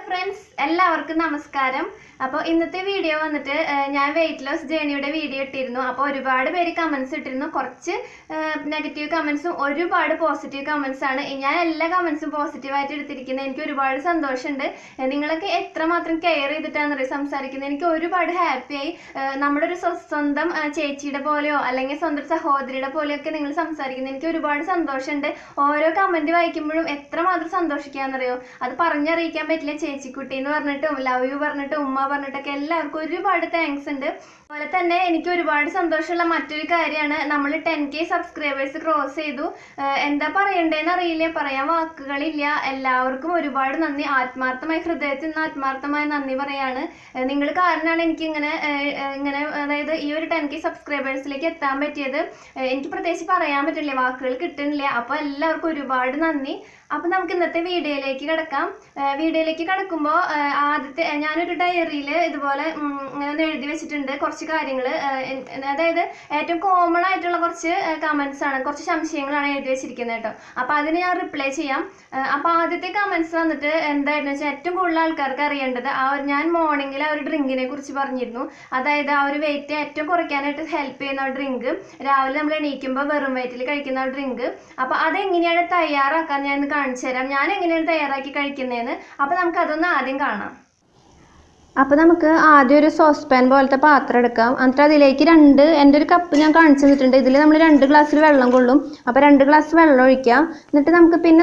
Friends എല്ലാവർക്കും നമസ്കാരം. അപ്പോൾ ഇന്നത്തെ വീഡിയോ വന്നിട്ട് ഞാൻ വെയിറ്റ് ലോസ് ജേണിയുടെ വീഡിയോ ഇട്ടിരുന്നു. അപ്പോൾ ഒരുപാട് പേര് കമൻസ് ഇട്ടിരുന്നു. കുറച്ച് നെഗറ്റീവ് കമൻസും ഒരുപാട് പോസിറ്റീവ് കമൻസ് ആണ്. ഞാൻ എല്ലാ കമൻസും പോസിറ്റീവായിട്ട് എടുത്തിരിക്കുന്നത്. എനിക്ക് ഒരുപാട് സന്തോഷമുണ്ട്. നിങ്ങളൊക്കെ എത്രമാത്രം കെയർ ചെയ്തിട്ടാണ് സംസാരിക്കുന്നത്. എനിക്ക് ഒരുപാട് ഹാപ്പിയായി. നമ്മുടെ ഒരു സ്വന്തം ചേച്ചിയുടെ പോലെയോ അല്ലെങ്കിൽ സ്വന്തം സഹോദരിയുടെ പോലെയൊക്കെ നിങ്ങൾ സംസാരിക്കുന്നത് എനിക്ക് ഒരുപാട് സന്തോഷമുണ്ട്. ഓരോ കമൻറ്റ് വായിക്കുമ്പോഴും എത്രമാത്രം സന്തോഷിക്കാന്നറിയോ. അത് പറഞ്ഞറിയിക്കാൻ പറ്റില്ല. ചേച്ചിക്കുട്ടി എന്ന് പറഞ്ഞിട്ടും ലവ് യു പറഞ്ഞിട്ടും ഉമ്മ പറഞ്ഞിട്ടൊക്കെ എല്ലാവർക്കും ഒരുപാട് താങ്ക്സ് ഉണ്ട്. അതുപോലെ തന്നെ എനിക്ക് ഒരുപാട് സന്തോഷമുള്ള മറ്റൊരു കാര്യമാണ്, നമ്മൾ 10K സബ്സ്ക്രൈബേഴ്സ് ക്രോസ് ചെയ്തു. എന്താ പറയണ്ടേന്ന് അറിയില്ല, പറയാൻ വാക്കുകളില്ല. എല്ലാവർക്കും ഒരുപാട് നന്ദി. ആത്മാർത്ഥമായി ഹൃദയത്തിൽ നിന്ന് ആത്മാർത്ഥമായ നന്ദി പറയാണ്. നിങ്ങൾ കാരണമാണ് എനിക്ക് ഇങ്ങനെ അതായത് ഈ ഒരു 10K സബ്സ്ക്രൈബേഴ്സിലേക്ക് എത്താൻ പറ്റിയത്. എനിക്ക് പ്രത്യേകിച്ച് പറയാൻ പറ്റില്ല, വാക്കുകൾ കിട്ടുന്നില്ല. അപ്പോൾ എല്ലാവർക്കും ഒരുപാട് നന്ദി. അപ്പോൾ നമുക്ക് ഇന്നത്തെ വീഡിയോയിലേക്ക് കിടക്കാം. വീഡിയോയിലേക്ക് കിടക്കുമ്പോൾ ആദ്യത്തെ ഞാനൊരു ഡയറിയിൽ ഇതുപോലെ എഴുതി വെച്ചിട്ടുണ്ട് കുറച്ച് കാര്യങ്ങൾ. അതായത് ഏറ്റവും കോമൺ ആയിട്ടുള്ള കുറച്ച് കമൻസ് ആണ്, കുറച്ച് സംശയങ്ങളാണ് എഴുതി വെച്ചിരിക്കുന്നത് കേട്ടോ. അപ്പോൾ അതിന് ഞാൻ റിപ്ലൈ ചെയ്യാം. അപ്പോൾ ആദ്യത്തെ കമൻസ് വന്നിട്ട് എന്തായിരുന്നു വെച്ചാൽ, ഏറ്റവും കൂടുതൽ ആൾക്കാർക്ക് അറിയേണ്ടത് ഞാൻ മോർണിംഗിൽ ആ ഒരു ഡ്രിങ്കിനെ കുറിച്ച് പറഞ്ഞിരുന്നു. അതായത് ആ ഒരു വെയിറ്റ് ഏറ്റവും കുറയ്ക്കാനായിട്ട് ഹെൽപ്പ് ചെയ്യുന്ന ഡ്രിങ്ക്, രാവിലെ നമ്മൾ എണീക്കുമ്പോൾ വെറും വയറ്റിൽ കഴിക്കുന്ന ഡ്രിങ്ക്. അപ്പോൾ അതെങ്ങനെയാണ് തയ്യാറാക്കാൻ ഞാൻ കാണിച്ചു തരാം, ഞാൻ എങ്ങനെയാണ് തയ്യാറാക്കി കഴിക്കുന്നതെന്ന്. അപ്പോൾ നമുക്ക് അതൊന്ന് ആദ്യം കാണാം. അപ്പോൾ നമുക്ക് ആദ്യം ഒരു സോസ് പാൻ പോലത്തെ പാത്രം എടുക്കാം. എന്നിട്ട് അതിലേക്ക് എൻ്റെ ഒരു കപ്പ് ഞാൻ കാണിച്ചു തന്നിട്ടുണ്ട്. ഇതിൽ നമ്മൾ 2 ഗ്ലാസ്സിൽ വെള്ളം കൊള്ളും. അപ്പോൾ 2 ഗ്ലാസ് വെള്ളം ഒഴിക്കാം. എന്നിട്ട്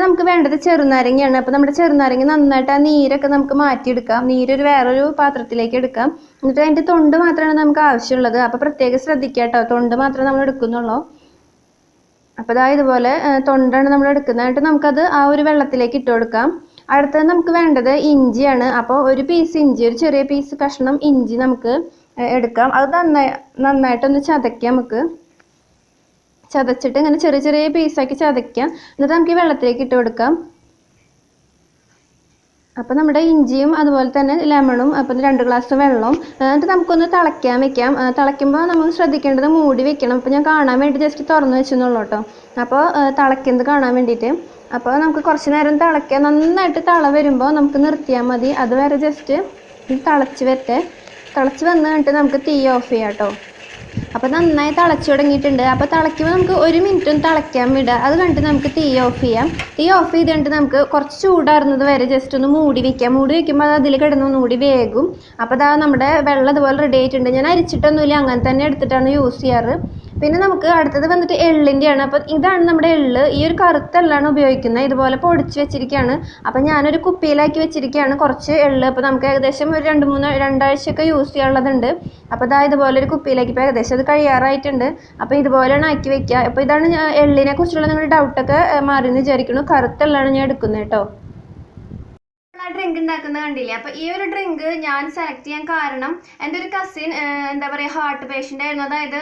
നമുക്ക് വേണ്ടത് ചെറുനാരങ്ങയാണ്. അപ്പോൾ നമ്മുടെ ചെറുനാരങ്ങ നന്നായിട്ട് ആ നീരൊക്കെ നമുക്ക് മാറ്റിയെടുക്കാം. നീരൊരു വേറൊരു പാത്രത്തിലേക്ക് എടുക്കാം. എന്നിട്ട് അതിൻ്റെ തൊണ്ട് മാത്രമാണ് നമുക്ക് ആവശ്യമുള്ളത്. അപ്പോൾ പ്രത്യേകം ശ്രദ്ധിക്കുക കേട്ടോ, തൊണ്ട് മാത്രമേ നമ്മൾ എടുക്കുന്നുള്ളൂ. അപ്പോൾ ഇതാ ഇതുപോലെ തൊണ്ടാണ് നമ്മൾ എടുക്കുന്നത്. എന്നിട്ട് നമുക്കത് ആ ഒരു വെള്ളത്തിലേക്ക് ഇട്ട് കൊടുക്കാം. അടുത്തത് നമുക്ക് വേണ്ടത് ഇഞ്ചിയാണ്. അപ്പോൾ ഒരു പീസ് ഇഞ്ചി, ഒരു ചെറിയ പീസ് കഷ്ണം ഇഞ്ചി നമുക്ക് എടുക്കാം. അത് നന്നായിട്ടൊന്ന് ചതയ്ക്കാം. നമുക്ക് ചതച്ചിട്ട് ഇങ്ങനെ ചെറിയ ചെറിയ പീസാക്കി ചതയ്ക്കാം. എന്നിട്ട് നമുക്ക് ഈ വെള്ളത്തിലേക്ക് ഇട്ട് കൊടുക്കാം. അപ്പോൾ നമ്മുടെ ഇഞ്ചിയും അതുപോലെ തന്നെ ലെമണും, അപ്പം 2 ഗ്ലാസ് വെള്ളവും. എന്നിട്ട് നമുക്കൊന്ന് തിളയ്ക്കാൻ വെക്കാം. തിളയ്ക്കുമ്പോൾ നമുക്ക് ശ്രദ്ധിക്കേണ്ടത് മൂടി വെക്കണം. അപ്പോൾ ഞാൻ കാണാൻ വേണ്ടി ജസ്റ്റ് തുറന്ന് വെച്ചെന്നുള്ളൂ കേട്ടോ. അപ്പോൾ തിളയ്ക്കുന്നത് കാണാൻ വേണ്ടിയിട്ട്. അപ്പോൾ നമുക്ക് കുറച്ച് നേരം തിളയ്ക്കാം. നന്നായിട്ട് തിള വരുമ്പോൾ നമുക്ക് നിർത്തിയാൽ മതി. അതുവരെ ജസ്റ്റ് തിളച്ച് വരട്ടെ. തിളച്ച് വന്ന് കഴിഞ്ഞിട്ട് നമുക്ക് തീ ഓഫ് ചെയ്യാം കേട്ടോ. അപ്പോൾ നന്നായി തിളച്ച് തുടങ്ങിയിട്ടുണ്ട്. അപ്പോൾ തിളയ്ക്കുമ്പോൾ നമുക്ക് 1 മിനിറ്റ് ഒന്ന് തിളയ്ക്കാൻ വിടുക. അത് കണ്ടിട്ട് നമുക്ക് തീ ഓഫ് ചെയ്യാം. തീ ഓഫ് ചെയ്തിട്ട് നമുക്ക് കുറച്ച് ചൂടാറുന്നത് വരെ ജസ്റ്റ് ഒന്ന് മൂടി വയ്ക്കാം. മൂടി വയ്ക്കുമ്പോൾ അത് അതിൽ കിടന്ന് ഒന്നുകൂടി വേകും. അപ്പോൾ അതാ നമ്മുടെ വെള്ളം ഇതുപോലെ റെഡി ആയിട്ടുണ്ട്. ഞാൻ അരിച്ചിട്ടൊന്നുമില്ല, അങ്ങനെ തന്നെ എടുത്തിട്ടാണ് യൂസ് ചെയ്യാറ്. പിന്നെ നമുക്ക് അടുത്തത് വന്നിട്ട് എള്ളിൻ്റെയാണ്. അപ്പോൾ ഇതാണ് നമ്മുടെ എള്ള്. ഈ ഒരു കറുത്ത എള്ളാണ് ഉപയോഗിക്കുന്നത്. ഇതുപോലെ പൊടിച്ച് വെച്ചിരിക്കുകയാണ്. അപ്പോൾ ഞാനൊരു കുപ്പിയിലാക്കി വെച്ചിരിക്കുകയാണ് കുറച്ച് എള്ള്. അപ്പോൾ നമുക്ക് ഏകദേശം ഒരു 2 ആഴ്ചയൊക്കെ യൂസ് ചെയ്യാനുള്ളതുണ്ട്. അപ്പോൾ ഇതാ ഇതുപോലെ ഒരു കുപ്പിയിലാക്കി ഇപ്പോൾ ഏകദേശം അത് കഴിയാറായിട്ടുണ്ട്. അപ്പോൾ ഇതുപോലെയാണ് ആക്കി വെക്കുക. അപ്പോൾ ഇതാണ് എള്ളിനെ കുറിച്ചുള്ള നിങ്ങളുടെ ഡൗട്ടൊക്കെ മാറി എന്ന് വിചാരിക്കുന്നു. കറുത്ത എള്ളാണ് ഞാൻ എടുക്കുന്നത് കേട്ടോ. ഡ്രിങ്ക് ഉണ്ടാക്കുന്നത് കണ്ടില്ലേ. അപ്പോൾ ഈ ഒരു ഡ്രിങ്ക് ഞാൻ സെലക്ട് ചെയ്യാൻ കാരണം, എൻ്റെ ഒരു കസിൻ എന്താ പറയുക ഹാർട്ട് പേഷ്യൻ്റ് ആയിരുന്നു. അതായത്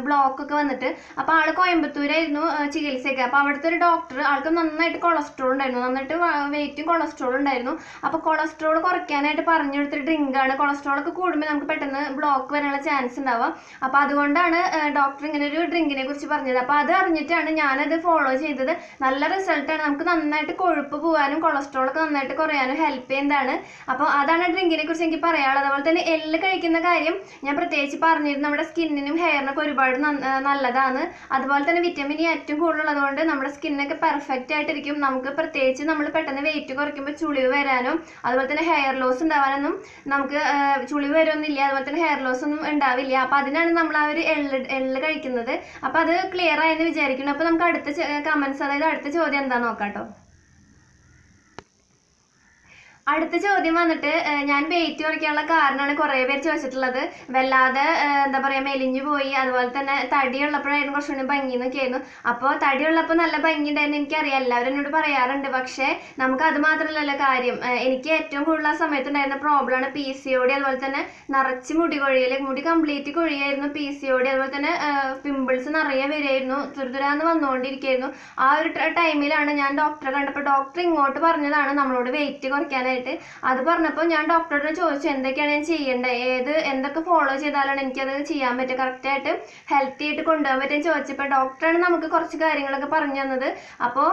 ബ്ലോക്കൊക്കെ വന്നിട്ട്. അപ്പോൾ ആൾ കോയമ്പത്തൂരായിരുന്നു ചികിത്സയൊക്കെ. അപ്പോൾ അവിടുത്തെ ഒരു ഡോക്ടർ, ആൾക്ക് നന്നായിട്ട് കൊളസ്ട്രോൾ ഉണ്ടായിരുന്നു, നന്നായിട്ട് വെയിറ്റും കൊളസ്ട്രോൾ ഉണ്ടായിരുന്നു. അപ്പോൾ കൊളസ്ട്രോൾ കുറയ്ക്കാനായിട്ട് പറഞ്ഞു കൊടുത്തൊരു ഡ്രിങ്കാണ്. കൊളസ്ട്രോളൊക്കെ കൂടുമ്പോൾ നമുക്ക് പെട്ടെന്ന് ബ്ലോക്ക് വരാനുള്ള ചാൻസ് ഉണ്ടാവാം. അപ്പോൾ അതുകൊണ്ടാണ് ഡോക്ടർ ഇങ്ങനെ ഒരു ഡ്രിങ്കിനെ കുറിച്ച് പറഞ്ഞത്. അപ്പോൾ അത് അറിഞ്ഞിട്ടാണ് ഞാനത് ഫോളോ ചെയ്തത്. നല്ല റിസൾട്ടാണ്. നമുക്ക് നന്നായിട്ട് കൊഴുപ്പ് പോകാനും കൊളസ്ട്രോളൊക്കെ നന്നായിട്ട് കുറയാനും ഹെൽപ്പ് ചെയ്യുന്നതാണ്. അപ്പോൾ അതാണ് ഡ്രിങ്കിനെ കുറിച്ച് എനിക്ക് പറയാനുള്ളത്. അതുപോലെ തന്നെ എള്ള് കഴിക്കുന്ന കാര്യം ഞാൻ പ്രത്യേകിച്ച് പറഞ്ഞിരുന്നു. നമ്മുടെ സ്കിന്നിനും ഹെയറിനൊക്കെ ഒരുപാട് നല്ലതാണ്. അതുപോലെ തന്നെ വിറ്റമിൻ ഇ ഏറ്റവും കൂടുതലുള്ളത് കൊണ്ട് നമ്മുടെ സ്കിന്നൊക്കെ പെർഫെക്റ്റ് ആയിട്ടിരിക്കും. നമുക്ക് പ്രത്യേകിച്ച് നമ്മൾ പെട്ടെന്ന് വെയിറ്റ് കുറയ്ക്കുമ്പോൾ ചുളിവ് വരാനും അതുപോലെ തന്നെ ഹെയർ ലോസ് ഉണ്ടാവാനൊന്നും നമുക്ക് ചുളിവ് വരുമൊന്നുമില്ല. അതുപോലെ തന്നെ ഹെയർ ലോസ് ഒന്നും ഉണ്ടാവില്ല. അപ്പോൾ അതിനാണ് നമ്മൾ ആ ഒരു എള്ള് കഴിക്കുന്നത്. അപ്പോൾ അത് ക്ലിയർ ആയെന്ന് വിചാരിക്കുന്നു. അപ്പോൾ നമുക്ക് അടുത്ത കമൻസ്, അതായത് അടുത്ത ചോദ്യം എന്താ നോക്കാം കേട്ടോ. അടുത്ത ചോദ്യം വന്നിട്ട്, ഞാൻ വെയിറ്റ് കുറയ്ക്കാനുള്ള കാരണമാണ് കുറേ പേര് ചോദിച്ചിട്ടുള്ളത്. വല്ലാതെ എന്താ പറയുക മെലിഞ്ഞു പോയി, അതുപോലെ തന്നെ തടിയുള്ളപ്പോഴായിരുന്നു കുറച്ചുകൂടി ഭംഗി എന്നൊക്കെയായിരുന്നു. അപ്പോൾ തടിയുള്ളപ്പോൾ നല്ല ഭംഗി ഉണ്ടായിരുന്നു എനിക്കറിയാം, എല്ലാവരും എന്നോട് പറയാറുണ്ട്. പക്ഷേ നമുക്ക് അത് മാത്രമല്ലല്ലോ കാര്യം. എനിക്ക് ഏറ്റവും കൂടുതൽ ആ സമയത്ത് ഉണ്ടായിരുന്ന പ്രോബ്ലമാണ് PCOD. അതുപോലെ തന്നെ നിറച്ച് മുടി കൊഴിയൽ, മുടി കംപ്ലീറ്റ് കൊഴിയായിരുന്നു. PCOD അതുപോലെ തന്നെ പിമ്പിൾസ് നിറയെ വരികയായിരുന്നു, തുരുതുരാന്ന് വന്നുകൊണ്ടിരിക്കുകയായിരുന്നു. ആ ഒരു ടൈമിലാണ് ഞാൻ ഡോക്ടറെ കണ്ടപ്പോൾ ഡോക്ടർ ഇങ്ങോട്ട് പറഞ്ഞതാണ് നമ്മളോട് വെയിറ്റ് കുറയ്ക്കാൻ ചെയ്യാനായിട്ട്. അത് പറഞ്ഞപ്പോൾ ഞാൻ ഡോക്ടറോട് ചോദിച്ചു എന്തൊക്കെയാണ് ഞാൻ ചെയ്യേണ്ടത്, എന്തൊക്കെ ഫോളോ ചെയ്താലാണ് എനിക്കത് ചെയ്യാൻ പറ്റുക, കറക്റ്റായിട്ട് ഹെൽത്തി ആയിട്ട് കൊണ്ടുപോകാൻ പറ്റും ചോദിച്ചപ്പോൾ ഡോക്ടറാണ് നമുക്ക് കുറച്ച് കാര്യങ്ങളൊക്കെ പറഞ്ഞു തന്നത്. അപ്പോൾ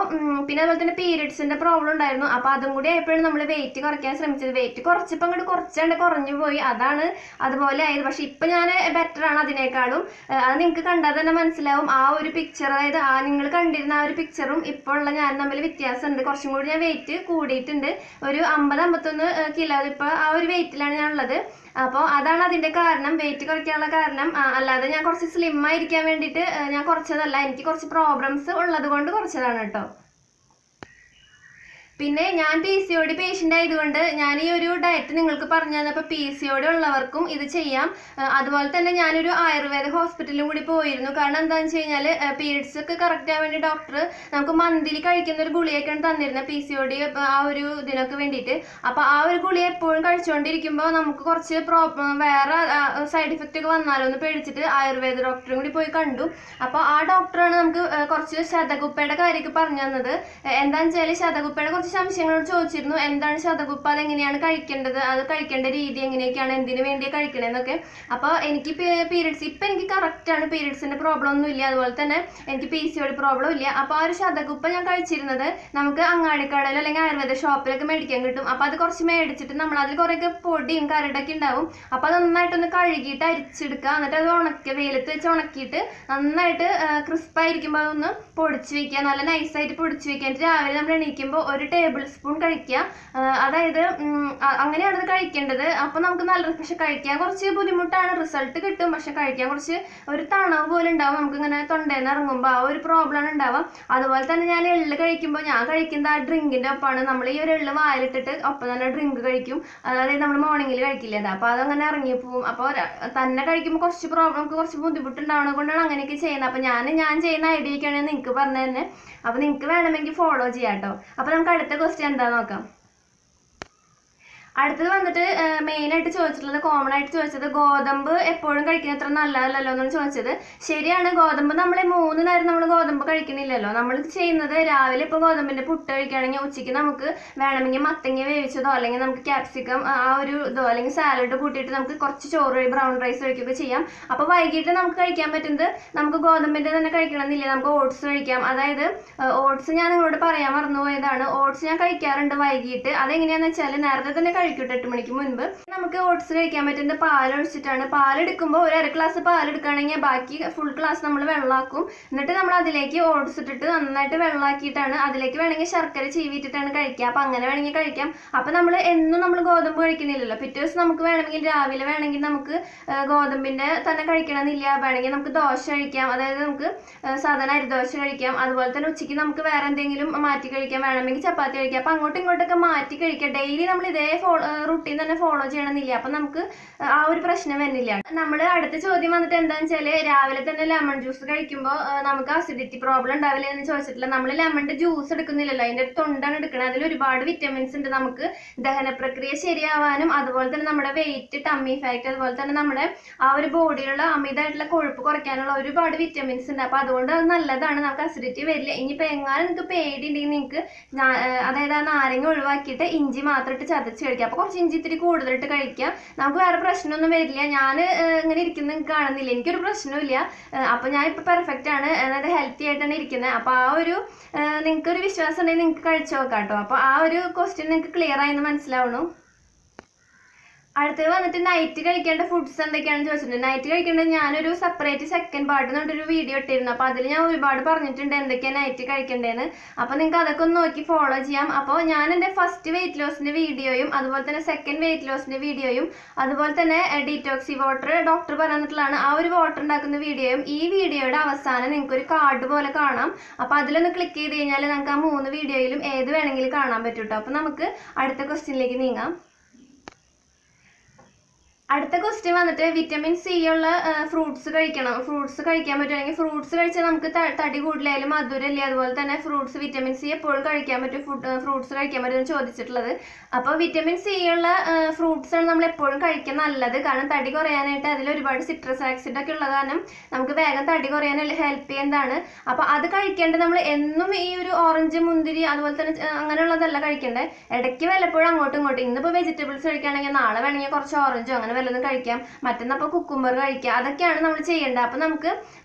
പിന്നെ അതുപോലെ തന്നെ പീരിയഡ്സിൻ്റെ പ്രോബ്ലം ഉണ്ടായിരുന്നു. അപ്പോൾ അതും കൂടി ആയപ്പോഴാണ് നമ്മൾ വെയിറ്റ് കുറയ്ക്കാൻ ശ്രമിച്ചത്. വെയിറ്റ് കുറച്ചപ്പോൾ അങ്ങോട്ട് കുറച്ചാണ്ട് കുറഞ്ഞു പോയി, അതാണ് അതുപോലെ ആയത്. പക്ഷെ ഇപ്പം ഞാൻ ബെറ്ററാണ് അതിനേക്കാളും. അത് നിങ്ങൾക്ക് കണ്ടാൽ തന്നെ മനസ്സിലാവും. ആ ഒരു പിക്ചർ, അതായത് നിങ്ങൾ കണ്ടിരുന്ന ആ ഒരു പിക്ചറും ഇപ്പോൾ ഉള്ള ഞാൻ തമ്മിൽ വ്യത്യാസമുണ്ട്. കുറച്ചും കൂടി ഞാൻ വെയിറ്റ് കൂടിയിട്ടുണ്ട്. ഒരു 50-51 കിലോ ഇപ്പോൾ ആ ഒരു വെയിറ്റിലാണ് ഞാൻ ഉള്ളത്. അപ്പോൾ അതാണ് അതിൻ്റെ കാരണം, വെയിറ്റ് കുറയ്ക്കാനുള്ള കാരണം. അല്ലാതെ ഞാൻ കുറച്ച് സ്ലിം ആയിരിക്കാൻ വേണ്ടിയിട്ട് ഞാൻ കുറച്ചതല്ല, എനിക്ക് കുറച്ച് പ്രോബ്ലംസ് ഉള്ളത് കൊണ്ട് കുറച്ചതാണ് കേട്ടോ. പിന്നെ ഞാൻ PCOD പേഷ്യൻ്റ് ആയതുകൊണ്ട് ഞാൻ ഈ ഒരു ഡയറ്റ് നിങ്ങൾക്ക് പറഞ്ഞു തന്നപ്പോൾ PCOD ഉള്ളവർക്കും ഇത് ചെയ്യാം. അതുപോലെ തന്നെ ഞാനൊരു ആയുർവേദ ഹോസ്പിറ്റലിലും കൂടി പോയിരുന്നു. കാരണം എന്താണെന്ന് വെച്ച് കഴിഞ്ഞാൽ പീരിയഡ്സ് ഒക്കെ കറക്റ്റ് ആവാൻ വേണ്ടി ഡോക്ടർ നമുക്ക് മന്ത്ലി കഴിക്കുന്ന ഒരു ഗുളിയൊക്കെയാണ് തന്നിരുന്നത് PCOD ആ ഒരു ഇതിനൊക്കെ വേണ്ടിയിട്ട്. അപ്പോൾ ആ ഒരു ഗുളിക എപ്പോഴും കഴിച്ചുകൊണ്ടിരിക്കുമ്പോൾ നമുക്ക് കുറച്ച് വേറെ സൈഡ് ഇഫക്റ്റ് ഒക്കെ വന്നാലോ എന്ന് പേടിച്ചിട്ട് ആയുർവേദ ഡോക്ടറും കൂടി പോയി കണ്ടു. അപ്പോൾ ആ ഡോക്ടറാണ് നമുക്ക് കുറച്ച് ശതകുപ്പയുടെ കാര്യമൊക്കെ പറഞ്ഞു തന്നത്. എന്താണെന്ന് വെച്ചാൽ ശതകുപ്പയുടെ കുറച്ച് സംശയങ്ങളോട് ചോദിച്ചിരുന്നു. എന്താണ് ശതകുപ്പ, അതെങ്ങനെയാണ് കഴിക്കേണ്ടത്, അത് കഴിക്കേണ്ട രീതി എങ്ങനെയൊക്കെയാണ്, എന്തിനു വേണ്ടിയാണ് കഴിക്കണേന്നൊക്കെ. അപ്പോൾ എനിക്ക് പീരിയഡ്സ് ഇപ്പം എനിക്ക് കറക്റ്റാണ്, പീരിയഡ്സിൻ്റെ പ്രോബ്ലം ഒന്നും ഇല്ല. അതുപോലെ തന്നെ എനിക്ക് PCOD പ്രോബ്ലം ഇല്ല. അപ്പോൾ ആ ഒരു ശതകുപ്പ ഞാൻ കഴിച്ചിരുന്നത് നമുക്ക് അങ്ങാടിക്കടയിലോ അല്ലെങ്കിൽ ആയുർവേദ ഷോപ്പിലൊക്കെ മേടിക്കാൻ കിട്ടും. അപ്പോൾ അത് കുറച്ച് മേടിച്ചിട്ട് നമ്മൾ അതിൽ കുറേയൊക്കെ പൊടിയും കരടൊക്കെ ഉണ്ടാവും. അപ്പോൾ അത് നന്നായിട്ടൊന്ന് കഴുകിയിട്ട് അരിച്ചെടുക്കുക. എന്നിട്ട് അത് ഉണക്കുക, വെയിലത്ത് വെച്ച് ഉണക്കിയിട്ട് നന്നായിട്ട് ക്രിസ്പായിരിക്കുമ്പോൾ അതൊന്ന് പൊടിച്ച് വയ്ക്കുക, നല്ല നൈസായിട്ട് പൊടിച്ച് വയ്ക്കുക. എന്നിട്ട് രാവിലെ നമ്മൾ എണീക്കുമ്പോൾ ഒരു ടേബിൾ സ്പൂൺ കഴിക്കുക. അതായത് അങ്ങനെയാണ് ഇത് കഴിക്കേണ്ടത്. അപ്പോൾ നമുക്ക് നല്ല, പക്ഷെ കഴിക്കാൻ കുറച്ച് ബുദ്ധിമുട്ടാണ്, റിസൾട്ട് കിട്ടും, പക്ഷെ കഴിക്കാൻ കുറച്ച് ഒരു തണവ് പോലെ ഉണ്ടാവും. നമുക്കിങ്ങനെ തൊണ്ടയിൽ നിന്ന് ഇറങ്ങുമ്പോൾ ആ ഒരു പ്രോബ്ലമാണ് ഉണ്ടാവുക. അതുപോലെ തന്നെ ഞാൻ എള്ള് കഴിക്കുമ്പോൾ ഞാൻ കഴിക്കുന്നത് ആ ഡ്രിങ്കിൻ്റെ ഒപ്പമാണ്. നമ്മൾ ഈ ഒരു എള്ള് വായിലിട്ടിട്ട് ഒപ്പം തന്നെ ഡ്രിങ്ക് കഴിക്കും. അതായത് നമ്മൾ മോർണിംഗിൽ കഴിക്കില്ലേ, അപ്പോൾ അതങ്ങനെ ഇറങ്ങിപ്പോവും. അപ്പോൾ തന്നെ കഴിക്കുമ്പോൾ കുറച്ച് പ്രോബ്ലം, നമുക്ക് കുറച്ച് ബുദ്ധിമുട്ടുണ്ടാവുന്നത് കൊണ്ടാണ് അങ്ങനെയൊക്കെ ചെയ്യുന്നത്. അപ്പോൾ ഞാൻ ചെയ്യുന്ന ഐഡിയൊക്കെയാണ് നിങ്ങൾക്ക് പറഞ്ഞു തന്നെ. അപ്പോൾ നിങ്ങൾക്ക് വേണമെങ്കിൽ ഫോളോ ചെയ്യാം കേട്ടോ. അപ്പോൾ നമുക്ക് അടുത്ത ക്വസ്റ്റ്യൻ എന്താ നോക്കാം. അടുത്തത് വന്നിട്ട് മെയിനായിട്ട് ചോദിച്ചിട്ടുള്ളത്, കോമൺ ആയിട്ട് ചോദിച്ചത്, ഗോതമ്പ് എപ്പോഴും കഴിക്കുന്ന അത്ര നല്ലതല്ലല്ലോ എന്നാണ് ചോദിച്ചത്. ശരിയാണ്, ഗോതമ്പ് നമ്മൾ 3 നേരം നമ്മൾ ഗോതമ്പ് കഴിക്കണില്ലല്ലോ. നമ്മൾ ചെയ്യുന്നത് രാവിലെ ഇപ്പോൾ ഗോതമ്പിൻ്റെ പുട്ട് കഴിക്കുകയാണെങ്കിൽ ഉച്ചയ്ക്ക് നമുക്ക് വേണമെങ്കിൽ മത്തങ്ങ വേവിച്ചതോ അല്ലെങ്കിൽ നമുക്ക് ക്യാപ്സിക്കം ആ ഒരു ഇതോ അല്ലെങ്കിൽ സാലഡ് കൂട്ടിയിട്ട് നമുക്ക് കുറച്ച് ചോറ് ബ്രൗൺ റൈസ് കഴിക്കുകയൊക്കെ ചെയ്യാം. അപ്പോൾ വൈകിട്ട് നമുക്ക് കഴിക്കാൻ പറ്റുന്നത്, നമുക്ക് ഗോതമ്പിൻ്റെ തന്നെ കഴിക്കണമെന്നില്ല, നമുക്ക് ഓട്സ് കഴിക്കാം. അതായത് ഓട്സ് ഞാൻ നിങ്ങളോട് പറയാൻ മറന്നുപോയതാണ്. ഓട്സ് ഞാൻ കഴിക്കാറുണ്ട് വൈകിട്ട്. അതെങ്ങനെയാണെന്ന് വെച്ചാൽ നേരത്തെ തന്നെ കഴിക്കും, 8 മണിക്ക് മുൻപ്. നമുക്ക് ഓട്സ് കഴിക്കാൻ പറ്റുന്നത് പാലൊഴിച്ചിട്ടാണ്. പാലെടുക്കുമ്പോൾ ഒരു 1/2 ഗ്ലാസ് പാലെടുക്കുകയാണെങ്കിൽ ബാക്കി ഫുൾ ഗ്ലാസ് നമ്മൾ വെള്ളമാക്കും. എന്നിട്ട് നമ്മൾ അതിലേക്ക് ഓട്സ് ഇട്ടിട്ട് നന്നായിട്ട് വെള്ളമാക്കിയിട്ടാണ് അതിലേക്ക് വേണമെങ്കിൽ ശർക്കര ചീവിട്ടിട്ടാണ് കഴിക്കുക. അപ്പം അങ്ങനെ വേണമെങ്കിൽ കഴിക്കാം. അപ്പം നമ്മൾ എന്നും നമ്മൾ ഗോതമ്പ് കഴിക്കണില്ലല്ലോ. പിറ്റേ ദിവസം നമുക്ക് വേണമെങ്കിൽ രാവിലെ വേണമെങ്കിൽ നമുക്ക് ഗോതമ്പിൻ്റെ തന്നെ കഴിക്കണമെന്നില്ല. വേണമെങ്കിൽ നമുക്ക് ദോശ കഴിക്കാം, അതായത് നമുക്ക് സാധാരണ അരിദോശ കഴിക്കാം. അതുപോലെ തന്നെ ഉച്ചയ്ക്ക് നമുക്ക് വേറെ എന്തെങ്കിലും മാറ്റി കഴിക്കാം, വേണമെങ്കിൽ ചപ്പാത്തി കഴിക്കാം. അപ്പം അങ്ങോട്ടും ഇങ്ങോട്ടൊക്കെ മാറ്റി കഴിക്കാം. ഡെയിലി നമ്മൾ ഇതേ റുട്ടീൻ തന്നെ ഫോളോ ചെയ്യണമെന്നില്ല. അപ്പം നമുക്ക് ആ ഒരു പ്രശ്നം വരുന്നില്ല. നമ്മൾ അടുത്ത ചോദ്യം വന്നിട്ട് എന്താണെന്ന് വെച്ചാൽ, രാവിലെ തന്നെ ലെമൺ ജ്യൂസ് കഴിക്കുമ്പോൾ നമുക്ക് അസിഡിറ്റി പ്രോബ്ലം ഉണ്ടാവില്ല എന്ന് ചോദിച്ചിട്ടില്ല. നമ്മൾ ലെമണിൻ്റെ ജ്യൂസ് എടുക്കുന്നില്ലല്ലോ, അതിൻ്റെ തൊണ്ടാണ് എടുക്കുന്നത്. അതിൽ ഒരുപാട് വിറ്റമിൻസ് ഉണ്ട്. നമുക്ക് ദഹന പ്രക്രിയ ശരിയാവാനും അതുപോലെ തന്നെ നമ്മുടെ വെയിറ്റ്, ടമ്മി ഫാറ്റ്, അതുപോലെ തന്നെ നമ്മുടെ ആ ഒരു ബോഡിയിലുള്ള അമിതമായിട്ടുള്ള കൊഴുപ്പ് കുറയ്ക്കാനുള്ള ഒരുപാട് വിറ്റമിൻസ് ഉണ്ട്. അപ്പോൾ അതുകൊണ്ട് അത് നല്ലതാണ്, നമുക്ക് അസിഡിറ്റി വരില്ല. ഇനിയിപ്പോൾ എങ്ങാനും നിങ്ങൾക്ക് പേടിയുണ്ടെങ്കിൽ നിങ്ങൾക്ക് അതായത് ആ നാരങ്ങ ഒഴിവാക്കിയിട്ട് ഇഞ്ചി മാത്രം ഇട്ട് ചതച്ച് കഴിക്കാം. അപ്പോൾ കുറച്ച് ഇഞ്ചി ഇത്തിരി കൂടുതലിട്ട് കഴിക്കാം, നമുക്ക് വേറെ പ്രശ്നമൊന്നും വരില്ല. ഞാൻ ഇങ്ങനെ ഇരിക്കുന്ന കാണുന്നില്ല, എനിക്കൊരു പ്രശ്നമില്ല. അപ്പോൾ ഞാൻ ഇപ്പോൾ പെർഫെക്റ്റ് ആണ്, അതായത് ഹെൽത്തി ആയിട്ടാണ് ഇരിക്കുന്നത്. അപ്പോൾ ആ ഒരു നിങ്ങൾക്കൊരു വിശ്വാസം ഉണ്ടെങ്കിൽ നിങ്ങൾക്ക് കഴിച്ചു നോക്കാം കേട്ടോ. അപ്പോൾ ആ ഒരു ക്വസ്റ്റ്യൻ നിങ്ങൾക്ക് ക്ലിയർ ആയെന്ന് മനസ്സിലാവണു. അടുത്തത് വന്നിട്ട് നൈറ്റ് കഴിക്കേണ്ട ഫുഡ്സ് എന്തൊക്കെയാണെന്ന് ചോദിച്ചിട്ടുണ്ട്. നൈറ്റ് കഴിക്കേണ്ടത് ഞാനൊരു സെപ്പറേറ്റ് സെക്കൻഡ് പാർട്ട് എന്നൊരു വീഡിയോ ഇട്ടിരുന്നു. അപ്പോൾ അതിൽ ഞാൻ ഒരുപാട് പറഞ്ഞിട്ടുണ്ട് എന്തൊക്കെയാണ് നൈറ്റ് കഴിക്കേണ്ടതെന്ന്. അപ്പോൾ നിങ്ങൾക്ക് അതൊക്കെ ഒന്ന് നോക്കി ഫോളോ ചെയ്യാം. അപ്പോൾ ഞാൻ എൻ്റെ ഫസ്റ്റ് വെയിറ്റ് ലോസിൻ്റെ വീഡിയോയും അതുപോലെ തന്നെ സെക്കൻഡ് വെയിറ്റ് ലോസിൻ്റെ വീഡിയോയും അതുപോലെ തന്നെ ഡീറ്റോക്സി വാട്ടർ ഡോക്ടർ പറഞ്ഞിട്ടുള്ളതാണ്, ആ ഒരു വാട്ടർ ഉണ്ടാക്കുന്ന വീഡിയോയും ഈ വീഡിയോയുടെ അവസാനം നിങ്ങൾക്കൊരു കാർഡ് പോലെ കാണാം. അപ്പോൾ അതിലൊന്ന് ക്ലിക്ക് ചെയ്ത് കഴിഞ്ഞാൽ നമുക്ക് ആ 3 വീഡിയോയിലും ഏത് വേണമെങ്കിലും കാണാൻ പറ്റും കേട്ടോ. അപ്പോൾ നമുക്ക് അടുത്ത ക്വസ്റ്റ്യനിലേക്ക് നീങ്ങാം. അടുത്ത ക്വസ്റ്റ്യൻ വന്നിട്ട് വിറ്റമിൻ സി ഉള്ള ഫ്രൂട്ട്സ് കഴിക്കണം. ഫ്രൂട്ട്സ് കഴിക്കാൻ പറ്റുമെങ്കിൽ ഫ്രൂട്ട്സ് കഴിച്ചാൽ നമുക്ക് തടി കൂടുതലായാലും മധുരല്ലേ, അതുപോലെ തന്നെ ഫ്രൂട്ട്സ് വിറ്റമിൻ സി എപ്പോഴും കഴിക്കാൻ പറ്റും, ഫ്രൂട്ട്സ് കഴിക്കാൻ പറ്റുമെന്ന് ചോദിച്ചിട്ടുള്ളത്. അപ്പോൾ വിറ്റമിൻ സി ഉള്ള ഫ്രൂട്ട്സ് ആണ് നമ്മൾ എപ്പോഴും കഴിക്കാൻ നല്ലത്. കാരണം തടി കുറയാനായിട്ട് അതിൽ ഒരുപാട് സിട്രസ് ആസിഡ് ഒക്കെ ഉള്ള കാരണം നമുക്ക് വേഗം തടി കുറയാൻ ഹെൽപ്പ് ചെയ്യുന്നതാണ്. അപ്പോൾ അത് കഴിക്കേണ്ടത് നമ്മൾ എന്നും ഈ ഒരു ഓറഞ്ച് മുന്തിരി അതുപോലെ തന്നെ അങ്ങനെയുള്ളതല്ല കഴിക്കേണ്ടത്. ഇടയ്ക്ക് വല്ലപ്പോഴും അങ്ങോട്ടും ഇങ്ങോട്ടും. ഇന്നിപ്പോൾ വെജിറ്റബിൾസ് കഴിക്കുകയാണെങ്കിൽ നാളെ വേണമെങ്കിൽ കുറച്ച് ഓറഞ്ചോ അങ്ങനെ വല്ലതും കഴിക്കാം, മറ്റന്നപ്പോൾ കുക്കുംബർ കഴിക്കാം. അതൊക്കെയാണ് നമ്മൾ ചെയ്യേണ്ടത്. അപ്പം നമുക്ക്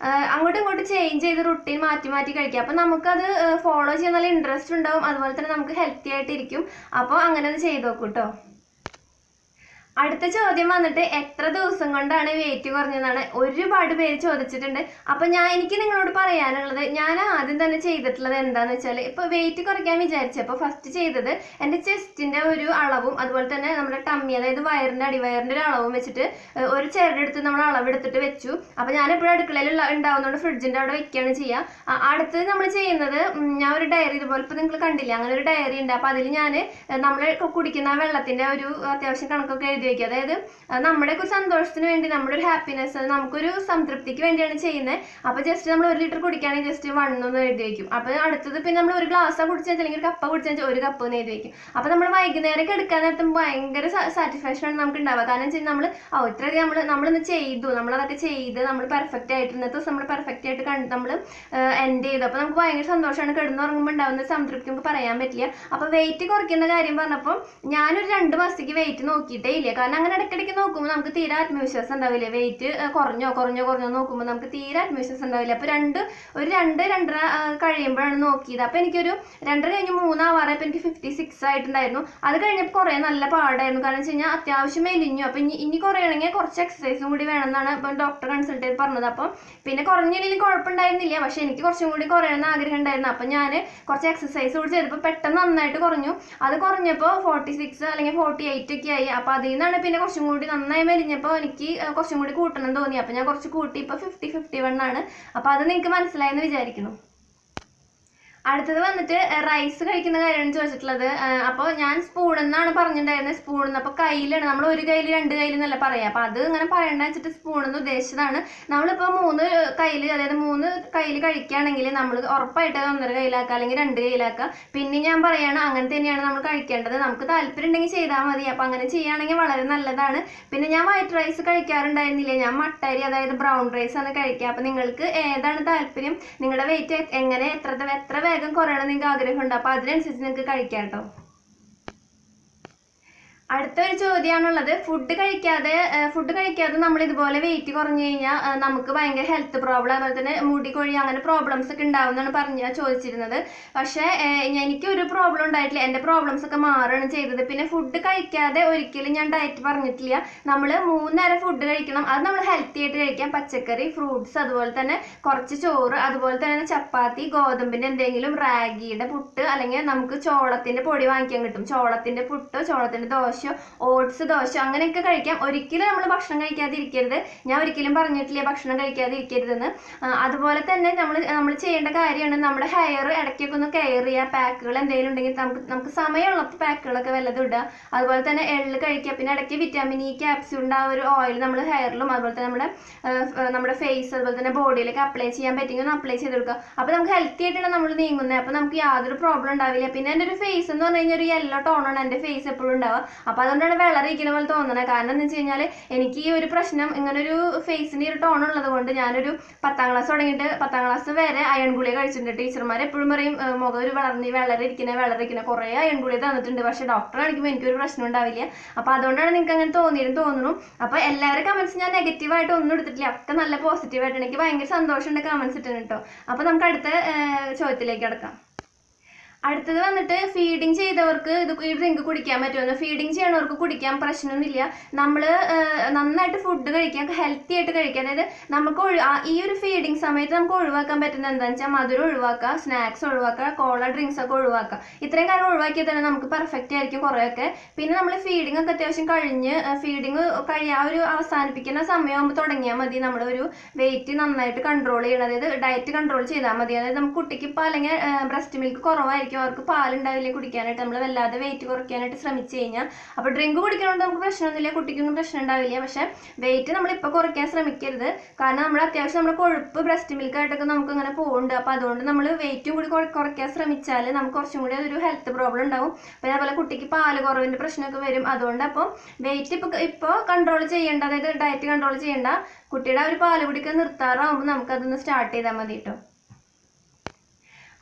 അങ്ങോട്ടും ഇങ്ങോട്ടും ചേഞ്ച് ചെയ്ത് റുട്ടീൻ മാറ്റി മാറ്റി കഴിക്കാം. അപ്പം നമുക്കത് ഫോളോ ചെയ്യാൻ നല്ല ഇൻട്രസ്റ്റ് ഉണ്ടാവും, അതുപോലെ തന്നെ നമുക്ക് ഹെൽത്തി ആയിട്ടിരിക്കും. അപ്പോൾ അങ്ങനെ അത് ചെയ്ത് നോക്കൂ കേട്ടോ. അടുത്ത ചോദ്യം വന്നിട്ട് എത്ര ദിവസം കൊണ്ടാണ് വെയിറ്റ് കുറഞ്ഞതാണ് ഒരുപാട് പേര് ചോദിച്ചിട്ടുണ്ട്. അപ്പോൾ എനിക്ക് നിങ്ങളോട് പറയാനുള്ളത്, ഞാൻ ആദ്യം തന്നെ ചെയ്തിട്ടുള്ളത് എന്താണെന്ന് വെച്ചാൽ, ഇപ്പോൾ വെയിറ്റ് കുറയ്ക്കാൻ വിചാരിച്ചപ്പോൾ ഫസ്റ്റ് ചെയ്തത് എൻ്റെ ചെസ്റ്റിൻ്റെ ഒരു അളവും അതുപോലെ തന്നെ നമ്മുടെ ടമ്മി, അതായത് വയറിൻ്റെ അടിവയറിൻ്റെ ഒരു അളവും വെച്ചിട്ട് ഒരു ചെറുതെടുത്ത് നമ്മൾ അളവെടുത്തിട്ട് വെച്ചു. അപ്പോൾ ഞാൻ എപ്പോഴും അടുക്കളയിൽ ഉണ്ടാവുന്നതുകൊണ്ട് ഫ്രിഡ്ജിൻ്റെ അവിടെ വെക്കുകയാണ് ചെയ്യുക. അടുത്തത് നമ്മൾ ചെയ്യുന്നത്, ഞാൻ ഒരു ഡയറി ഇതുപോലെ ഇപ്പോൾ നിങ്ങൾ കണ്ടില്ല, അങ്ങനെ ഒരു ഡയറി ഉണ്ട്. അപ്പോൾ അതിൽ ഞാൻ നമ്മൾ കുടിക്കുന്ന വെള്ളത്തിൻ്റെ ഒരു അത്യാവശ്യം കണക്കൊക്കെ എഴുതി വയ്ക്കുക. അതായത് നമ്മുടെ ഒരു സന്തോഷത്തിന് വേണ്ടി, നമ്മുടെ ഒരു ഹാപ്പിനെസ്, നമുക്കൊരു സംതൃപ്തിക്ക് വേണ്ടിയാണ് ചെയ്യുന്നത്. അപ്പോൾ ജസ്റ്റ് നമ്മൾ 1 ലിറ്റർ കുടിക്കുകയാണെങ്കിൽ ജസ്റ്റ് 1 എന്ന് എഴുതി വയ്ക്കും. അപ്പോൾ അടുത്തത് പിന്നെ നമ്മൾ ഒരു ഗ്ലാസ് കുടിച്ചാൽ അല്ലെങ്കിൽ ഒരു കപ്പ കുടിച്ചാൽ 1 കപ്പ് എന്ന് എഴുതി വയ്ക്കും. അപ്പോൾ നമ്മൾ വൈകുന്നേരം എടുക്കാൻ നേരത്തും ഭയങ്കര സാറ്റിസ്ഫാക്ഷൻ ആണ് നമുക്ക് ഉണ്ടാവുക. കാരണം വെച്ചാൽ നമ്മൾ ഇത്രയധികം നമ്മളിന്ന് ചെയ്തു, നമ്മളതൊക്കെ ചെയ്ത് നമ്മൾ പെർഫെക്റ്റ് ആയിട്ട് ഇന്നത്തെ ദിവസം നമ്മൾ പെർഫെക്റ്റ് ആയിട്ട് കണ്ട് നമ്മൾ എൻഡ് ചെയ്തു. അപ്പോൾ നമുക്ക് ഭയങ്കര സന്തോഷമാണ്. കിടന്നുറങ്ങുമ്പോൾ ഉണ്ടാവുന്ന സംതൃപ്തി നമുക്ക് പറയാൻ പറ്റില്ല. അപ്പോൾ വെയിറ്റ് കുറയ്ക്കുന്ന കാര്യം പറഞ്ഞപ്പോൾ ഞാനൊരു 2 മാസത്തേക്ക് വെയിറ്റ് നോക്കിയിട്ടേ ഇല്ല. കാരണം അങ്ങനെ ഇടയ്ക്കിടയ്ക്ക് നോക്കുമ്പോൾ നമുക്ക് തീരെ ആത്മവിശ്വാസം ഉണ്ടാവില്ല. വെയിറ്റ് കുറഞ്ഞോ നോക്കുമ്പോൾ നമുക്ക് തീരെ ആത്മവിശ്വാസം ഉണ്ടാവില്ല. അപ്പോൾ 2-2.5 കഴിയുമ്പോഴാണ് നോക്കിയത്. അപ്പോൾ എനിക്കൊരു 2 കഴിഞ്ഞ് 3 ആവാറപ്പോൾ എനിക്ക് 56 ആയിട്ടുണ്ടായിരുന്നു. അത് കഴിഞ്ഞപ്പോൾ കുറേ നല്ല പാടായിരുന്നു. കാരണം വെച്ച് കഴിഞ്ഞാൽ അത്യാവശ്യം മെലിഞ്ഞു. അപ്പോൾ ഇനി കുറയണമെങ്കിൽ കുറച്ച് എക്സസൈസും കൂടി വേണമെന്നാണ് ഇപ്പം ഡോക്ടർ കൺസൾട്ട് ചെയ്ത് പറഞ്ഞത്. അപ്പം പിന്നെ കുറഞ്ഞില്ലെങ്കിൽ കുഴപ്പമുണ്ടായിരുന്നില്ല, പക്ഷെ എനിക്ക് കുറച്ചും കൂടി കുറയണമെന്ന് ആഗ്രഹം ഉണ്ടായിരുന്നു. അപ്പം ഞാൻ കുറച്ച് എക്സസൈസ് കൂടി ചെയ്തപ്പോൾ പെട്ടെന്ന് നന്നായിട്ട് കുറഞ്ഞു. അത് കുറഞ്ഞപ്പോൾ 46 അല്ലെങ്കിൽ 48 ഒക്കെ ആയി. അപ്പോൾ അതിൽ നിന്നാണ് പിന്നെ കുറച്ചും കൂടി നന്നായി മെലിഞ്ഞപ്പോൾ എനിക്ക് കുറച്ചും കൂടി കൂട്ടണം തോന്നി. അപ്പോൾ ഞാൻ കുറച്ച് കൂട്ടി, ഇപ്പോൾ 50-51 ആണ്. അപ്പോൾ അത് നിങ്ങൾക്ക് മനസ്സിലായെന്ന് വിചാരിക്കുന്നു. അടുത്തത് വന്നിട്ട് റൈസ് കഴിക്കുന്ന കാര്യമാണ് ചോദിച്ചിട്ടുള്ളത്. അപ്പോൾ ഞാൻ സ്പൂൺ എന്നാണ് പറഞ്ഞിട്ടുണ്ടായിരുന്നത്. സ്പൂൺ അപ്പോൾ കയ്യിലാണ്, നമ്മൾ ഒരു കയ്യിൽ 2 കയ്യിൽ എന്നല്ല പറയാം. അപ്പോൾ അത് ഇങ്ങനെ പറയണ്ട വെച്ചിട്ട് സ്പൂൺ എന്ന് ഉദ്ദേശിച്ചതാണ്. നമ്മളിപ്പോൾ 3 കയ്യിൽ, അതായത് 3 കയ്യിൽ കഴിക്കുകയാണെങ്കിൽ നമ്മൾ ഉറപ്പായിട്ട് 1.5 കയ്യിലാക്കുക അല്ലെങ്കിൽ 2 കയ്യിലാക്കുക. പിന്നെ ഞാൻ പറയുകയാണ്, അങ്ങനെ തന്നെയാണ് നമ്മൾ കഴിക്കേണ്ടത്. നമുക്ക് താല്പര്യം ഉണ്ടെങ്കിൽ ചെയ്താൽ മതി. അപ്പോൾ അങ്ങനെ ചെയ്യുകയാണെങ്കിൽ വളരെ നല്ലതാണ്. പിന്നെ ഞാൻ വൈറ്റ് റൈസ് കഴിക്കാറുണ്ടായിരുന്നില്ല, ഞാൻ മട്ടരി അതായത് ബ്രൗൺ റൈസ് ആണ് കഴിക്കുക. അപ്പോൾ നിങ്ങൾക്ക് ഏതാണ് താല്പര്യം, നിങ്ങളുടെ വെയിറ്റ് എങ്ങനെ എത്ര വേഗം കുറയണം നിങ്ങൾക്ക് ആഗ്രഹമുണ്ട്, അപ്പോൾ അതിനനുസരിച്ച് നിങ്ങൾക്ക് കഴിക്കാം കേട്ടോ. അടുത്തൊരു ചോദ്യമാണുള്ളത്, ഫുഡ് കഴിക്കാതെ നമ്മൾ ഇതുപോലെ വെയിറ്റ് കുറഞ്ഞു കഴിഞ്ഞാൽ നമുക്ക് ഭയങ്കര ഹെൽത്ത് പ്രോബ്ലം, അതുപോലെ തന്നെ മുടി കൊഴി അങ്ങനെ പ്രോബ്ലംസ് ഒക്കെ ഉണ്ടാവുമെന്നാണ് ചോദിച്ചിരുന്നത്. പക്ഷേ എനിക്ക് ഒരു പ്രോബ്ലം ഉണ്ടായിട്ടില്ല, എൻ്റെ പ്രോബ്ലംസ് ഒക്കെ മാറുകയാണ് ചെയ്തത്. പിന്നെ ഫുഡ് കഴിക്കാതെ ഒരിക്കലും ഞാൻ ഡയറ്റ് പറഞ്ഞിട്ടില്ല. നമ്മൾ 3 നേരം ഫുഡ് കഴിക്കണം. അത് നമ്മൾ ഹെൽത്തി ആയിട്ട് കഴിക്കാം. പച്ചക്കറി, ഫ്രൂട്ട്സ്, അതുപോലെ തന്നെ കുറച്ച് ചോറ്, അതുപോലെ തന്നെ ചപ്പാത്തി, ഗോതമ്പിൻ്റെ എന്തെങ്കിലും, റാഗിയുടെ പുട്ട്, അല്ലെങ്കിൽ നമുക്ക് ചോളത്തിൻ്റെ പൊടി വാങ്ങിക്കാൻ കിട്ടും, ചോളത്തിൻ്റെ പുട്ടോ ചോളത്തിൻ്റെ ദോശ, ഓട്സ്, ദോശ അങ്ങനെയൊക്കെ കഴിക്കാം. ഒരിക്കലും നമ്മൾ ഭക്ഷണം കഴിക്കാതെ ഇരിക്കരുത്. ഞാൻ ഒരിക്കലും പറഞ്ഞിട്ടില്ല ഭക്ഷണം കഴിക്കാതെ ഇരിക്കരുതെന്ന്. അതുപോലെ തന്നെ നമ്മൾ ചെയ്യേണ്ട കാര്യമാണ് നമ്മുടെ ഹെയർ ഇടയ്ക്കൊക്കെ ഒന്ന് കെയർ ചെയ്യുക. പാക്കുകൾ എന്തെങ്കിലും ഉണ്ടെങ്കിൽ നമുക്ക് സമയമുള്ളപ്പോൾ പാക്കുകളൊക്കെ വല്ലതും ഇടുക. അതുപോലെ തന്നെ എള്ള് കഴിക്കുക. പിന്നെ ഇടയ്ക്ക് വിറ്റാമിൻ ഇ ക്യാപ്സ്യൂളിൻ്റെ ആ ഒരു ഓയിൽ നമ്മൾ ഹെയറിലും അതുപോലെ തന്നെ നമ്മുടെ ഫേസ് അതുപോലെ തന്നെ ബോഡിയിലൊക്കെ അപ്ലൈ ചെയ്യാൻ പറ്റുമെങ്കിൽ ഒന്ന് അപ്ലൈ ചെയ്ത് കൊടുക്കുക. അപ്പോൾ നമുക്ക് ഹെൽത്തി ആയിട്ടാണ് നമ്മൾ നീങ്ങുന്നത്. അപ്പോൾ നമുക്ക് യാതൊരു പ്രോബ്ലം ഉണ്ടാവില്ല. പിന്നെ എൻ്റെ ഒരു ഫേസ് എന്ന് പറഞ്ഞു കഴിഞ്ഞാൽ ഒരു യെല്ലോ ടോണാണ് എൻ്റെ ഫേസ് എപ്പോഴും ഉണ്ടാവുക. അപ്പോൾ അതുകൊണ്ടാണ് വെള്ളരിക്കുന്ന പോലെ തോന്നുന്നത്. കാരണം എന്ന് വെച്ച് കഴിഞ്ഞാൽ എനിക്ക് ഈ ഒരു പ്രശ്നം, ഇങ്ങനൊരു ഫേസിന് ഒരു ടോൺ ഉള്ളത് കൊണ്ട് ഞാനൊരു 10ാം ക്ലാസ് തുടങ്ങിയിട്ട് 10ാം ക്ലാസ് വരെ അയൺ ഗുളിക കഴിച്ചിട്ടുണ്ട്. ടീച്ചർമാർ എപ്പോഴും പറയും മുഖം ഒരു വെള്ളരിക്കുന്ന കുറേ അയൺ ഗുളിക തന്നിട്ടുണ്ട്. പക്ഷേ ഡോക്ടർ കാണിക്കുമ്പോൾ എനിക്കൊരു പ്രശ്നം ഉണ്ടാവില്ല. അപ്പോൾ അതുകൊണ്ടാണ് നിങ്ങൾക്ക് അങ്ങനെ തോന്നുന്നു. അപ്പോൾ എല്ലാവരും കമൻസ് ഞാൻ നെഗറ്റീവായിട്ട് ഒന്നും എടുത്തിട്ടില്ല, ഒക്കെ നല്ല പോസിറ്റീവായിട്ട്. എനിക്ക് ഭയങ്കര സന്തോഷമുണ്ട് കമൻസ് ഇട്ടിട്ട് കേട്ടോ. അപ്പോൾ നമുക്ക് അടുത്ത ചോദ്യത്തിലേക്ക് കിടക്കാം. അടുത്തത് വന്നിട്ട് ഫീഡിങ് ചെയ്തവർക്ക് ഈ ഡ്രിങ്ക് കുടിക്കാൻ പറ്റുമെന്ന്. ഫീഡിങ് ചെയ്യണവർക്ക് കുടിക്കാൻ പ്രശ്നമൊന്നുമില്ല. നമ്മൾ നന്നായിട്ട് ഫുഡ് കഴിക്കാം, ഹെൽത്തി ആയിട്ട് കഴിക്കാം. അതായത് നമുക്ക് ഈ ഒരു ഫീഡിങ് സമയത്ത് നമുക്ക് ഒഴിവാക്കാൻ പറ്റുന്നത് എന്താണെന്ന് വെച്ചാൽ മധുരം ഒഴിവാക്കുക, സ്നാക്സ് ഒഴിവാക്കുക, കോള ഡ്രിങ്ക്സ് ഒക്കെ ഒഴിവാക്കുക. ഇത്രയും കാര്യം ഒഴിവാക്കിയാൽ തന്നെ നമുക്ക് പെർഫെക്റ്റ് ആയിരിക്കും കുറേയൊക്കെ. പിന്നെ നമ്മൾ ഫീഡിങ് ഒക്കെ അത്യാവശ്യം കഴിഞ്ഞ് ഒരു അവസാനിപ്പിക്കുന്ന സമയമാകുമ്പോൾ തുടങ്ങിയാൽ മതി. നമ്മുടെ ഒരു വെയിറ്റ് നന്നായിട്ട് കൺട്രോൾ ചെയ്യണം, അതായത് ഡയറ്റ് കൺട്രോൾ ചെയ്താൽ മതി. അതായത് നമുക്ക് കുട്ടിക്ക് ഇപ്പോൾ അല്ലെങ്കിൽ ബ്രസ്റ്റ് മിൽക്ക് കുറവായിരിക്കും, ആയിരിക്കും, അവർക്ക് പാലുണ്ടാവില്ലേ കുടിക്കാനായിട്ട്. നമ്മൾ വല്ലാതെ വെയിറ്റ് കുറയ്ക്കാനായിട്ട് ശ്രമിച്ചു കഴിഞ്ഞാൽ, അപ്പോൾ ഡ്രിങ്ക് കുടിക്കണോണ്ട് നമുക്ക് പ്രശ്നമൊന്നുമില്ല, കുട്ടിക്കൊന്നും പ്രശ്നം ഉണ്ടാവില്ല. പക്ഷേ വെയിറ്റ് നമ്മളിപ്പോൾ കുറയ്ക്കാൻ ശ്രമിക്കരുത്. കാരണം നമ്മൾ അത്യാവശ്യം നമ്മുടെ കൊഴുപ്പ് ബ്രസ്റ്റ് മിൽക്കായിട്ടൊക്കെ നമുക്ക് ഇങ്ങനെ പോകുന്നുണ്ട്. അപ്പോൾ അതുകൊണ്ട് നമ്മൾ വെയിറ്റും കൂടി കുറയ്ക്കാൻ ശ്രമിച്ചാൽ നമുക്ക് കുറച്ചും കൂടി അതൊരു ഹെൽത്ത് പ്രോബ്ലം ഉണ്ടാവും. പിന്നെ അതുപോലെ കുട്ടിക്ക് പാല് കുറവിൻ്റെ പ്രശ്നമൊക്കെ വരും. അതുകൊണ്ട് അപ്പോൾ വെയിറ്റ് ഇപ്പോൾ കൺട്രോൾ ചെയ്യേണ്ട, അതായത് ഡയറ്റ് കൺട്രോൾ ചെയ്യേണ്ട, കുട്ടിയുടെ ആ ഒരു പാല് കുടിക്കാൻ നിർത്താറാവുമ്പോൾ നമുക്കതൊന്ന് സ്റ്റാർട്ട് ചെയ്താൽ മതി കേട്ടോ.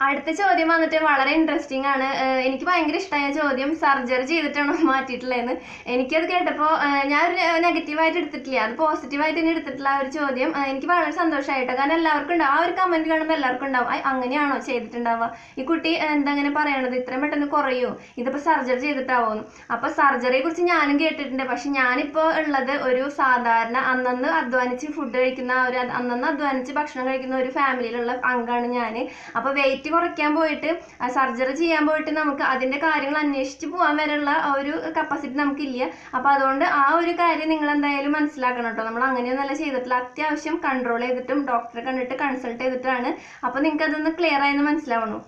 അടുത്ത ചോദ്യം വന്നിട്ട് വളരെ ഇൻട്രസ്റ്റിംഗ് ആണ്. എനിക്ക് ഭയങ്കര ഇഷ്ടമായ ചോദ്യം. സർജറി ചെയ്തിട്ടാണോ മാറ്റിയിട്ടുള്ളതെന്ന്. എനിക്കത് കേട്ടപ്പോൾ ഞാനൊരു നെഗറ്റീവായിട്ട് എടുത്തിട്ടില്ല, അത് പോസിറ്റീവായിട്ട് തന്നെ എടുത്തിട്ടുള്ള ആ ഒരു ചോദ്യം. എനിക്ക് വളരെ സന്തോഷമായിട്ടോ. കാരണം എല്ലാവർക്കും ഉണ്ടാവും, ആ ഒരു കമൻറ്റ് കാണുമ്പോൾ എല്ലാവർക്കും ഉണ്ടാവും, അങ്ങനെയാണോ ചെയ്തിട്ടുണ്ടാവുക, ഈ കുട്ടി എന്താ അങ്ങനെ പറയണത്, ഇത്രയും പെട്ടെന്ന് കുറയുമോ, ഇതിപ്പോൾ സർജറി ചെയ്തിട്ടാവുമെന്ന്. അപ്പോൾ സർജറിയെ കുറിച്ച് ഞാനും കേട്ടിട്ടുണ്ട്. പക്ഷെ ഞാനിപ്പോൾ ഉള്ളത് ഒരു സാധാരണ അന്നന്ന് അധ്വാനിച്ച് ഫുഡ് കഴിക്കുന്ന ഒരു അന്നന്ന് അധ്വാനിച്ച് ഭക്ഷണം കഴിക്കുന്ന ഒരു ഫാമിലിയിലുള്ള അംഗമാണ് ഞാൻ. അപ്പോൾ വെയിറ്റ് കുറയ്ക്കാൻ പോയിട്ട് സർജറി ചെയ്യാൻ പോയിട്ട് നമുക്ക് അതിൻ്റെ കാര്യങ്ങൾ അന്വേഷിച്ച് പോകാൻ വരെയുള്ള ഒരു കപ്പാസിറ്റി നമുക്കില്ല. അപ്പോൾ അതുകൊണ്ട് ആ ഒരു കാര്യം നിങ്ങൾ എന്തായാലും മനസ്സിലാക്കണം കേട്ടോ. നമ്മൾ അങ്ങനെയൊന്നല്ല ചെയ്തിട്ടില്ല, അത്യാവശ്യം കൺട്രോൾ ചെയ്തിട്ടും ഡോക്ടറെ കണ്ടിട്ട് കൺസൾട്ട് ചെയ്തിട്ടാണ്. അപ്പോൾ നിങ്ങൾക്ക് അതൊന്ന് ക്ലിയർ ആയെന്ന് മനസ്സിലാവണം.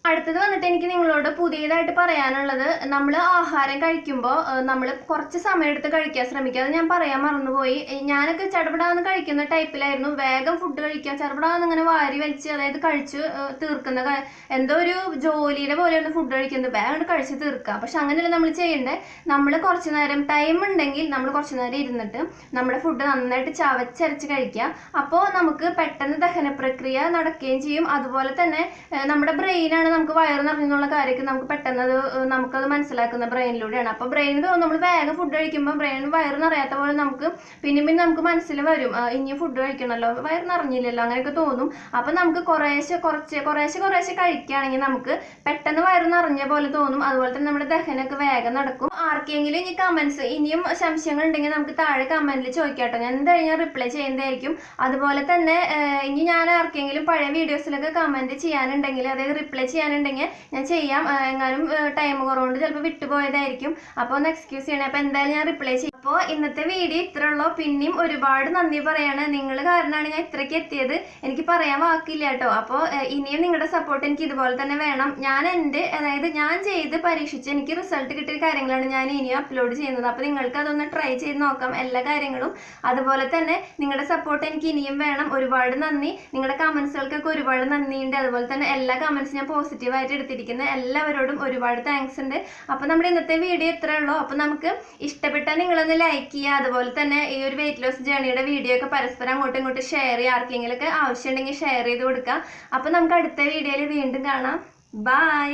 അടുത്തത് വന്നിട്ട് എനിക്ക് നിങ്ങളോട് പുതിയതായിട്ട് പറയാനുള്ളത്, നമ്മൾ ആഹാരം കഴിക്കുമ്പോൾ നമ്മൾ കുറച്ച് സമയം എടുത്ത് കഴിക്കാൻ ശ്രമിക്കുക. അത് ഞാൻ പറയാൻ മറന്നുപോയി. ഞാനൊക്കെ ചടപടാന്ന് കഴിക്കുന്ന ടൈപ്പിലായിരുന്നു. വേഗം ഫുഡ് കഴിക്കുക, ചടപടാന്ന് ഇങ്ങനെ വാരി വലിച്ച്, അതായത് കഴിച്ച് തീർക്കുന്ന, എന്തോ ഒരു ജോലിയുടെ പോലെയാണ് ഫുഡ് കഴിക്കുന്നത്, വേഗം കഴിച്ച് തീർക്കുക. പക്ഷെ അങ്ങനെയല്ല നമ്മൾ ചെയ്യേണ്ടത്. നമ്മൾ കുറച്ച് നേരം ടൈം ഉണ്ടെങ്കിൽ നമ്മൾ കുറച്ച് നേരം ഇരുന്നിട്ട് നമ്മുടെ ഫുഡ് നന്നായിട്ട് ചവച്ചരച്ച് കഴിക്കുക. അപ്പോൾ നമുക്ക് പെട്ടെന്ന് ദഹന പ്രക്രിയ നടക്കുകയും ചെയ്യും. അതുപോലെ തന്നെ നമ്മുടെ ബ്രെയിനാണ് നമുക്ക് വയറ് നിറഞ്ഞെന്നുള്ള കാര്യമൊക്കെ നമുക്ക് പെട്ടെന്ന് നമുക്കത് മനസ്സിലാക്കുന്ന ബ്രെയിനിലൂടെയാണ്. അപ്പോൾ ബ്രെയിനിൽ തോന്നും നമ്മൾ വേഗം ഫുഡ് കഴിക്കുമ്പോൾ ബ്രെയിൻ വയറ് നിറയാത്ത പോലെ നമുക്ക് പിന്നെ നമുക്ക് മനസ്സിൽ വരും, ഇനിയും ഫുഡ് കഴിക്കണമല്ലോ, വയറ് നിറഞ്ഞില്ലല്ലോ, അങ്ങനെയൊക്കെ തോന്നും. അപ്പോൾ നമുക്ക് കുറേശ്ശെ കഴിക്കുകയാണെങ്കിൽ നമുക്ക് പെട്ടെന്ന് വയറ് നിറഞ്ഞ പോലെ തോന്നും. അതുപോലെ തന്നെ നമ്മുടെ ദഹനമൊക്കെ വേഗം നടക്കും. ആർക്കെങ്കിലും ഇനി കമൻസ് ഇനിയും സംശയങ്ങൾ ഉണ്ടെങ്കിൽ നമുക്ക് താഴെ കമൻറ്റിൽ ചോദിക്കാട്ടോ, ഞാൻ എന്തായാലും റിപ്ലൈ ചെയ്യുന്നതായിരിക്കും. അതുപോലെ തന്നെ ഇനി ഞാൻ ആർക്കെങ്കിലും പഴയ വീഡിയോസിലൊക്കെ കമൻറ്റ് ചെയ്യാനുണ്ടെങ്കിൽ, അതായത് റിപ്ലൈ ചെയ്യാനുണ്ടെങ്കിൽ ഞാൻ ചെയ്യാം. എങ്ങാനും ടൈം കുറവുകൊണ്ട് ചിലപ്പോൾ വിട്ടുപോയതായിരിക്കും, അപ്പോൾ ഒന്ന് എക്സ്ക്യൂസ് ചെയ്യണേ. അപ്പോൾ എന്തായാലും ഞാൻ റിപ്ലൈ ചെയ്യും. അപ്പോൾ ഇന്നത്തെ വീഡിയോ ഇത്ര ഉള്ളൂ. പിന്നെയും ഒരുപാട് നന്ദി പറയാണ്, നിങ്ങൾ കാരണമാണ് ഞാൻ ഇത്രയ്ക്ക് എത്തിയത്. എനിക്ക് പറയാൻ വാക്കില്ല കേട്ടോ. അപ്പോൾ ഇനിയും നിങ്ങളുടെ സപ്പോർട്ട് എനിക്ക് ഇതുപോലെ തന്നെ വേണം. അതായത് ഞാൻ ചെയ്ത് പരീക്ഷിച്ച് എനിക്ക് റിസൾട്ട് കിട്ടിയ കാര്യങ്ങളാണ് ഞാൻ ഇനിയും അപ്ലോഡ് ചെയ്യുന്നത്. അപ്പോൾ നിങ്ങൾക്ക് അതൊന്ന് ട്രൈ ചെയ്ത് നോക്കാം എല്ലാ കാര്യങ്ങളും. അതുപോലെ തന്നെ നിങ്ങളുടെ സപ്പോർട്ട് എനിക്ക് ഇനിയും വേണം. ഒരുപാട് നന്ദി. നിങ്ങളുടെ കമൻസുകൾക്കൊക്കെ ഒരുപാട് നന്ദിയുണ്ട്. അതുപോലെ തന്നെ എല്ലാ കമൻസും ഞാൻ പോസിറ്റീവായിട്ട് എടുത്തിരിക്കുന്ന എല്ലാവരോടും ഒരുപാട് താങ്ക്സ് ഉണ്ട്. അപ്പോൾ നമ്മുടെ ഇന്നത്തെ വീഡിയോ ഇത്രേ ഉള്ളൂ. അപ്പോൾ നമുക്ക് ഇഷ്ടപ്പെട്ടാൽ നിങ്ങളൊന്ന് ലൈക്ക് ചെയ്യുക. അതുപോലെ തന്നെ ഈ ഒരു വെയിറ്റ് ലോസ് ജേണിയുടെ വീഡിയോ ഒക്കെ പരസ്പരം അങ്ങോട്ടും ഇങ്ങോട്ടും ഷെയർ ചെയ്യുക. ആർക്കെങ്കിലുമൊക്കെ ആവശ്യമുണ്ടെങ്കിൽ ഷെയർ ചെയ്ത് കൊടുക്കുക. അപ്പോൾ നമുക്ക് അടുത്ത വീഡിയോയിൽ വീണ്ടും കാണാം. ബൈ.